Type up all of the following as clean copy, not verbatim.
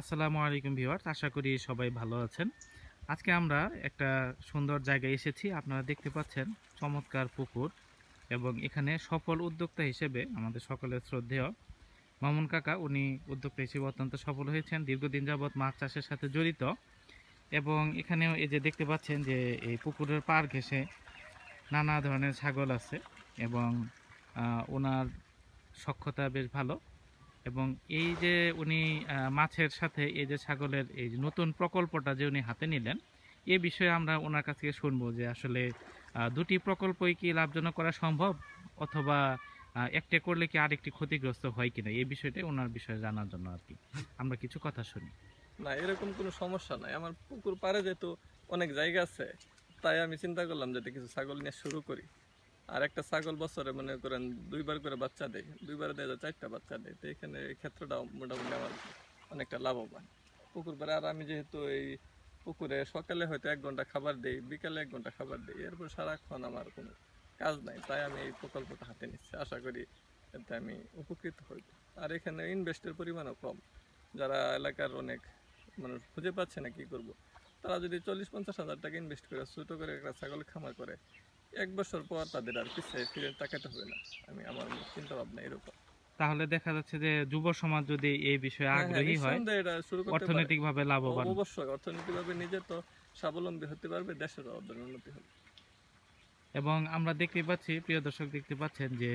আসসালামু আলাইকুম ভিউয়ার্স, আশা করি সবাই ভালো আছেন। আজকে আমরা একটা সুন্দর জায়গায় এসেছি। আপনারা দেখতে পাচ্ছেন চমৎকার পুকুর, এবং এখানে সফল উদ্যোক্তা হিসেবে আমাদের সকলের শ্রদ্ধেয় মামুন কাকা, উনি উদ্যোক্তা হিসেবে অত্যন্ত সফল হয়েছেন। দীর্ঘদিন যাবৎ মাছ চাষের সাথে জড়িত, এবং এখানেও এই যে দেখতে পাচ্ছেন যে এই পুকুরের পাড় ঘেঁষে নানা ধরনের ছাগল আছে, এবং ওনার সক্ষতা বেশ ভালো। এবং এই যে উনি মাছের সাথে এই যে ছাগলের এই যে নতুন প্রকল্পটা যে উনি হাতে নিলেন, এ বিষয়ে আমরা ওনার কাছ থেকে শুনবো যে আসলে দুটি প্রকল্পই কি লাভজনক করা সম্ভব, অথবা একটা করলে কি আরেকটি ক্ষতিগ্রস্ত হয় কিনা, এই বিষয়টাই ওনার বিষয়ে জানার জন্য আর কি আমরা কিছু কথা শুনি। না, এরকম কোনো সমস্যা নাই। আমার পুকুর পাড়ে যেহেতু অনেক জায়গা আছে, তাই আমি চিন্তা করলাম যাতে কিছু ছাগল নিয়ে শুরু করি। আর একটা ছাগল বছরে মনে করেন 2বার করে বাচ্চা দেয়, 2বারে দেয় 4টা বাচ্চা দেয়। তো এখানে এই ক্ষেত্রটা মোটামুটি আমার অনেকটা লাভবান পুকুর পাড়ে। আর আমি যেহেতু এই পুকুরে সকালে হয়তো 1 ঘন্টা খাবার দিই, বিকালে 1 ঘন্টা খাবার দিই, এরপর সারাক্ষণ আমার কোনো কাজ নাই, তাই আমি এই প্রকল্পটা হাতে নিচ্ছি। আশা করি এতে আমি উপকৃত হইব। আর এখানে ইনভেস্টের পরিমাণও কম। যারা এলাকার অনেক মানুষ খুঁজে পাচ্ছে না কি করব, তারা যদি 40-50 হাজার টাকা ইনভেস্ট করে ছোট করে একটা ছাগল খামার করে, 1 বছর পর তাদের আর পিছিয়ে ফিরে তাকাতে হবে না। আমার চিন্তা ভাবনা এরকম। তাহলে দেখা যাচ্ছে যে যুব সমাজ যদি এই বিষয়ে হ্যাঁ, আগ্রহী হয়, নিঃসন্দেহে এটা শুরু করতে পারে। অর্থনৈতিকভাবে লাভবান। অবশ্যই অর্থনৈতিকভাবে নিজে তো স্বাবলম্বী হতে পারবে, দেশের উন্নতি হবে। এবং আমরা দেখতে পাচ্ছি, প্রিয় দর্শক দেখতে পাচ্ছেন যে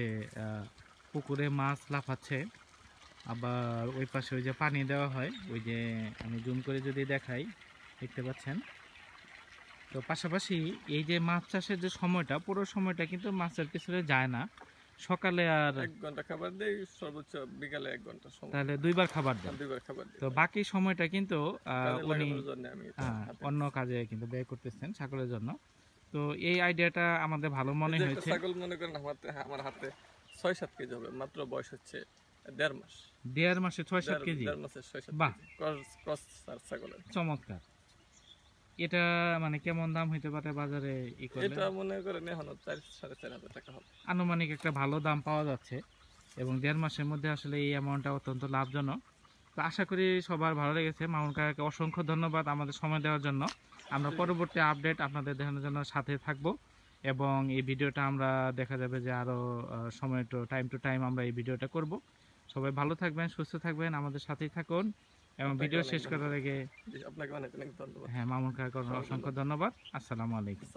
পুকুরে মাছ লাফাচ্ছে, আবার ওই পাশে ওই যে পানি দেওয়া হয়, ওই যে আমি জুম করে যদি দেখাই দেখতে পাচ্ছেন। তো পাশাপাশি এই যে মাছ চাষের যে সময়টা, পুরো সময়টা কিন্তু মাছের পিছনে যায় না, সকালে আর 1 ঘন্টা খাবার দেই, সর্বোচ্চ বিকালে 1 ঘন্টা সময়। তাহলে 2বার খাবার দেন। 2বার খাবার দিই। তো বাকি সময়টা কিন্তু কাজে উনি লাগানোর জন্য আমি এটা হাতে অন্য কাজে কিন্তু ব্যয় করতেছেন ছাগলের জন্য। তো এই আইডিয়াটা আমাদের ভালো মনে নিচ্ছি। হয়েছে। ছাগল মনে করেন আমার হাতে 6-7 কেজি হবে, মাত্র বয়স হচ্ছে 1.5 মাস। 1.5 মাসে 6-7 কেজি? 1.5 মাসের 6-7 বাহ, কেজি ক্রস ছাগলের। চমৎকার। এটা মানে কেমন দাম হইতে পারে বাজারে ই করলে? এটা মনে করেন এখন 4-4.5 হাজার টাকা হবে। আনুমানিক একটা ভালো দাম পাওয়া যাচ্ছে, এবং 1.5 মাসের মধ্যে আসলে এই অ্যামাউন্টটা অত্যন্ত লাভজনক। তো আশা করি সবার ভালো লেগেছে। মামুন কাকাকে অসংখ্য ধন্যবাদ আমাদের সময় দেওয়ার জন্য। আমরা পরবর্তী আপডেট আপনাদের দেখানোর জন্য সাথে থাকব, এবং এই ভিডিওটা আমরা দেখা যাবে যে আরও সময় টাইম টু টাইম আমরা এই ভিডিওটা করব। সবাই ভালো থাকবেন, সুস্থ থাকবেন, আমাদের সাথেই থাকুন। এবং ভিডিও শেষ করার আগে আপনাকে অনেক অনেক ধন্যবাদ। হ্যাঁ, মামুন কাকাকে অসংখ্য ধন্যবাদ। আসসালামু আলাইকুম।